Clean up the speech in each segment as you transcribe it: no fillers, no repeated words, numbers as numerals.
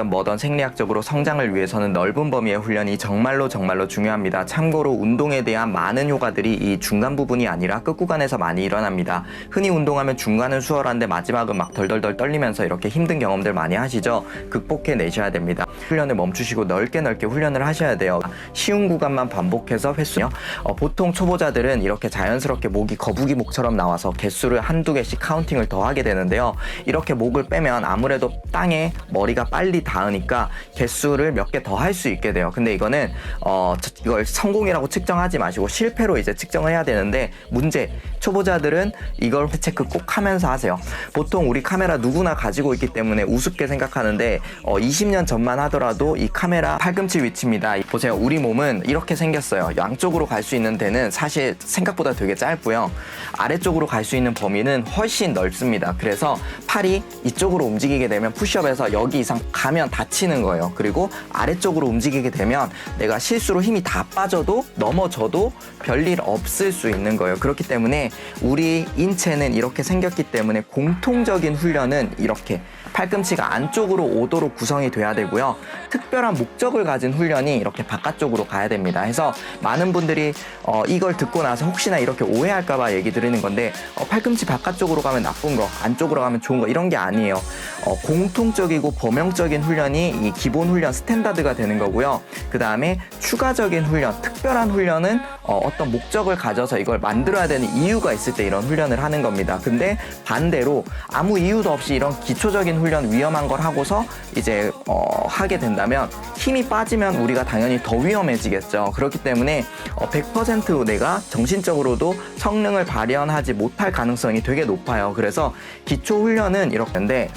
뭐든 생리학적으로 성장을 위해서는 넓은 범위의 훈련이 정말로 중요합니다. 참고로 운동에 대한 많은 효과들이 이 중간 부분이 아니라 끝구간에서 많이 일어납니다. 흔히 운동하면 중간은 수월한데 마지막은 막 덜덜덜 떨리면서 이렇게 힘든 경험들 많이 하시죠? 극복해 내셔야 됩니다. 훈련을 멈추시고 넓게 훈련을 하셔야 돼요. 쉬운 구간만 반복해서 횟수요. 보통 초보자들은 이렇게 자연스럽게 목이 거북이 목처럼 나와서 개수를 한두 개씩 카운팅을 더 하게 되는데요. 이렇게 목을 빼면 아무래도 땅에 머리가 빨리 닿으니까 개수를 몇 개 더 할 수 있게 돼요. 근데 이거는 이걸 성공이라고 측정하지 마시고 실패로 이제 측정을 해야 되는데, 문제, 초보자들은 이걸 체크 꼭 하면서 하세요. 보통 우리 카메라 누구나 가지고 있기 때문에 우습게 생각하는데 20년 전만 하더라도 이 카메라 팔꿈치 위치입니다. 보세요. 우리 몸은 이렇게 생겼어요. 양쪽으로 갈 수 있는 데는 사실 생각보다 되게 짧고요. 아래쪽으로 갈 수 있는 범위는 훨씬 넓습니다. 그래서 팔이 이쪽으로 움직이게 되면 푸시업에서 여기 이상 가면 다치는 거예요. 그리고 아래쪽으로 움직이게 되면 내가 실수로 힘이 다 빠져도 넘어져도 별일 없을 수 있는 거예요. 그렇기 때문에 우리 인체는 이렇게 생겼기 때문에 공통적인 훈련은 이렇게 팔꿈치가 안쪽으로 오도록 구성이 돼야 되고요. 특별한 목적을 가진 훈련이 이렇게 바깥쪽으로 가야 됩니다. 해서 많은 분들이 이걸 듣고 나서 혹시나 이렇게 오해할까봐 얘기 드리는 건데, 팔꿈치 바깥쪽으로 가면 나쁜 거, 안쪽으로 가면 좋은 거, 이런 게 아니에요. 공통적이고 범용적인 훈련이 이 기본 훈련 스탠다드가 되는 거고요. 그 다음에 추가적인 훈련, 특별한 훈련은 어떤 목적을 가져서 이걸 만들어야 되는 이유가 있을 때 이런 훈련을 하는 겁니다. 근데 반대로 아무 이유도 없이 이런 기초적인 훈련, 위험한 걸 하고서 이제 하게 된다면 힘이 빠지면 우리가 당연히 더 위험해지겠죠. 그렇기 때문에 100% 내가 정신적으로도 성능을 발현하지 못할 가능성이 되게 높아요. 그래서 기초 훈련은 이렇게인데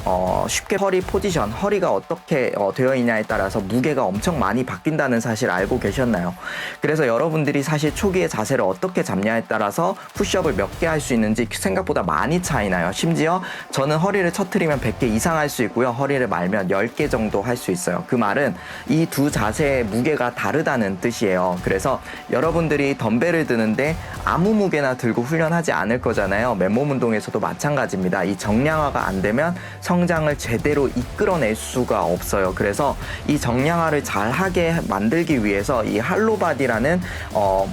쉽게 허리 포지션, 허리가 어떻게 되어 있냐에 따라서 무게가 엄청 많이 바뀐다는 사실 알고 계셨나요? 그래서 여러분들이 사실 초기에 자세를 어떻게 잡냐에 따라서 푸시업을 몇 개 할 수 있는지 생각보다 많이 차이나요. 심지어 저는 허리를 쳐트리면 100개 이상 할 수 있고요. 허리를 말면 10개 정도 할 수 있어요. 그 말은 이 두 자세의 무게가 다르다는 뜻이에요. 그래서 여러분들이 덤벨을 드는데 아무 무게나 들고 훈련하지 않을 거잖아요. 맨몸 운동에서도 마찬가지입니다. 이 정량화가 안 되면 성장을 제대로 이끌어낼 수가 없어요. 그래서 이 정량화를 잘 하게 만들기 위해서 이 할로바디라는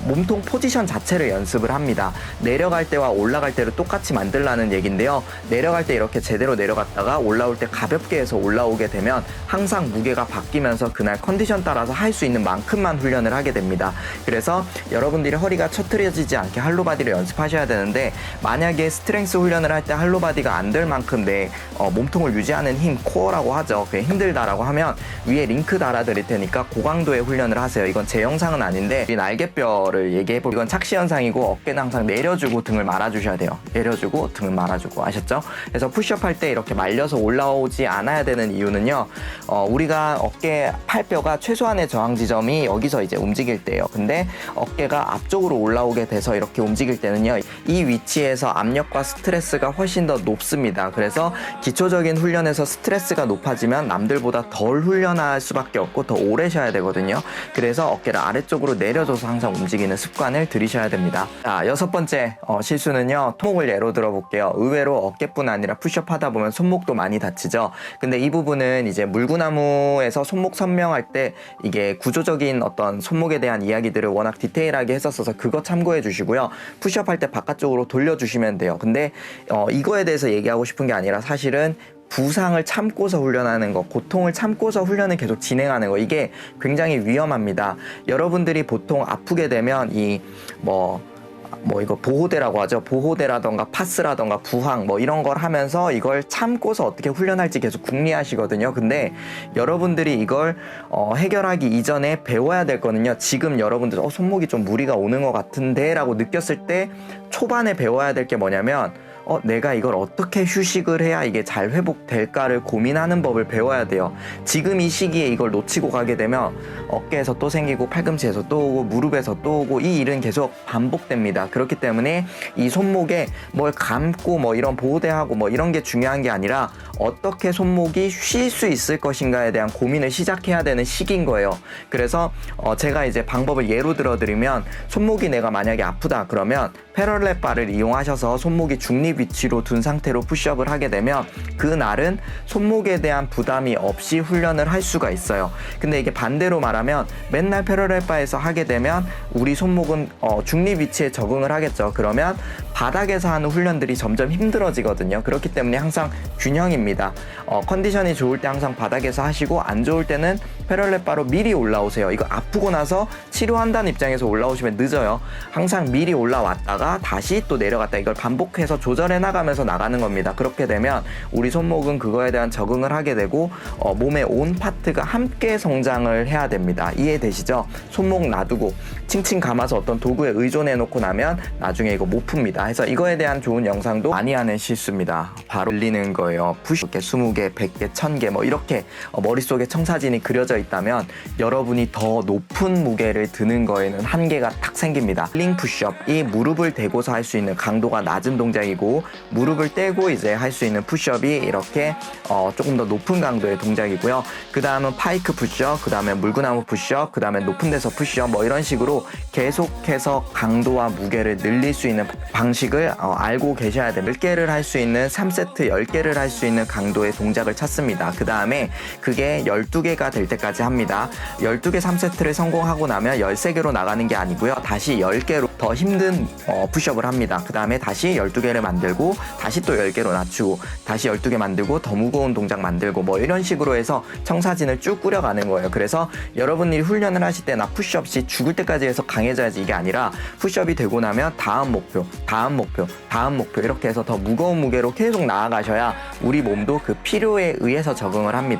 몸통 포지션 자체를 연습을 합니다. 내려갈 때와 올라갈 때를 똑같이 만들라는 얘기인데요. 내려갈 때 이렇게 제대로 내려갔다가 올라올 때 가볍게 해서 올라오게 되면 항상 무게가 바뀌면서 그날 컨디션 따라서 할 수 있는 만큼만 훈련을 하게 됩니다. 그래서 여러분들이 허리가 처트려지지 않게 할로바디를 연습하셔야 되는데, 만약에 스트렝스 훈련을 할 때 할로바디가 안 될 만큼 내 몸통을 유지하는 힘, 코어라고 하죠. 그게 힘들다라고 하면 위에 링크 달아드릴 테니까 고강도의 훈련을 하세요. 이건 제 영상은 아닌데 이 날개뼈를 얘기해보면 이건 착시 현상이고, 어깨는 항상 내려주고 등을 말아주셔야 돼요. 내려주고 등을 말아주고, 아셨죠? 그래서 푸시업 할 때 이렇게 말려서 올라오지 않아야 되는 이유는요, 우리가 어깨 팔뼈가 최소한의 저항 지점이 여기서 이제 움직일 때예요. 근데 어깨가 앞쪽으로 올라오게 돼서 이렇게 움직일 때는요, 이 위치에서 압력과 스트레스가 훨씬 더 높습니다. 그래서 기초적인 훈련에서 스트레스가 높아지면 남들보다 덜 훈련할 수밖에 없고 더 오래 쉬어야 되거든요. 그래서 어깨를 아래쪽으로 내려줘서 항상 움직이는 습관을 들이셔야 됩니다. 자, 6번째 실수는요, 손목을 예로 들어볼게요. 의외로 어깨뿐 아니라 푸시업 하다 보면 손목도 많이 다치죠. 근데 이 부분은 이제 물구나무에서 손목 선명할 때 이게 구조적인 어떤 손목에 대한 이야기들을 워낙 디테일하게 했었어서 그거 참고해 주시고요. 푸시업 할 때 바깥쪽으로 돌려주시면 돼요. 근데 이거에 대해서 얘기하고 싶은 게 아니라 사실은 부상을 참고서 훈련하는 거, 고통을 참고서 훈련을 계속 진행하는 거, 이게 굉장히 위험합니다. 여러분들이 보통 아프게 되면 이거 보호대라고 하죠. 보호대라던가 파스라던가 부항 이런 걸 하면서 이걸 참고서 어떻게 훈련할지 계속 궁리하시거든요. 근데 여러분들이 이걸 해결하기 이전에 배워야 될 거는요, 지금 여러분들 손목이 좀 무리가 오는 것 같은데 라고 느꼈을 때 초반에 배워야 될 게 뭐냐면, 내가 이걸 어떻게 휴식을 해야 이게 잘 회복될까를 고민하는 법을 배워야 돼요. 지금 이 시기에 이걸 놓치고 가게 되면 어깨에서 또 생기고 팔꿈치에서 또 오고 무릎에서 또 오고, 이 일은 계속 반복됩니다. 그렇기 때문에 이 손목에 뭘 감고 이런 보호대하고 이런 게 중요한 게 아니라 어떻게 손목이 쉴 수 있을 것인가에 대한 고민을 시작해야 되는 시기인 거예요. 그래서 제가 이제 방법을 예로 들어드리면 손목이 내가 만약에 아프다 그러면 패럴렛 바를 이용하셔서 손목이 중립 위치로 둔 상태로 푸시업을 하게 되면 그날은 손목에 대한 부담이 없이 훈련을 할 수가 있어요. 근데 이게 반대로 말하면 맨날 패럴렛 바에서 하게 되면 우리 손목은 중립 위치에 적응을 하겠죠. 그러면 바닥에서 하는 훈련들이 점점 힘들어지거든요. 그렇기 때문에 항상 균형입니다. 컨디션이 좋을 때 항상 바닥에서 하시고 안 좋을 때는 패럴렛 바로 미리 올라오세요. 이거 아프고 나서 치료한다는 입장에서 올라오시면 늦어요. 항상 미리 올라왔다가 다시 또 내려갔다 이걸 반복해서 조절해 나가면서 나가는 겁니다. 그렇게 되면 우리 손목은 그거에 대한 적응을 하게 되고 몸의 온 파트가 함께 성장을 해야 됩니다. 이해되시죠? 손목 놔두고 칭칭 감아서 어떤 도구에 의존해 놓고 나면 나중에 이거 못 풉니다. 그래서 이거에 대한 좋은 영상도 많이 하는 실수입니다. 바로 올리는 거예요. 푸시 이렇게 20개, 100개, 1000개 뭐 이렇게 머릿속에 청사진이 그려져 있다면 여러분이 더 높은 무게를 드는 거에는 한계가 탁 생깁니다. 링 푸시업, 이 무릎을 대고서 할 수 있는 강도가 낮은 동작이고 무릎을 떼고 이제 할 수 있는 푸시업이 이렇게 조금 더 높은 강도의 동작이고요. 그 다음은 파이크 푸시업, 그 다음에 물구나무 푸시업, 그 다음에 높은 데서 푸시업 뭐 이런 식으로 계속해서 강도와 무게를 늘릴 수 있는 방식을 알고 계셔야 됩니다. 10개를 할 수 있는 3세트 10개를 할 수 있는 강도의 동작을 찾습니다. 그 다음에 그게 12개가 될 때까지 합니다. 12개 3세트를 성공하고 나면 13개로 나가는 게 아니고요. 다시 10개로 더 힘든 푸시업을 합니다. 그 다음에 다시 12개를 만들고 다시 또 10개로 낮추고 다시 12개 만들고 더 무거운 동작 만들고 뭐 이런 식으로 해서 청사진을 쭉 꾸려가는 거예요. 그래서 여러분들이 훈련을 하실 때 나 푸시업 시 죽을 때까지 해서 강해져야지 이게 아니라 푸시업이 되고 나면 다음 목표, 다음 목표, 다음 목표 이렇게 해서 더 무거운 무게로 계속 나아가셔야 우리 몸도 그 필요에 의해서 적응을 합니다.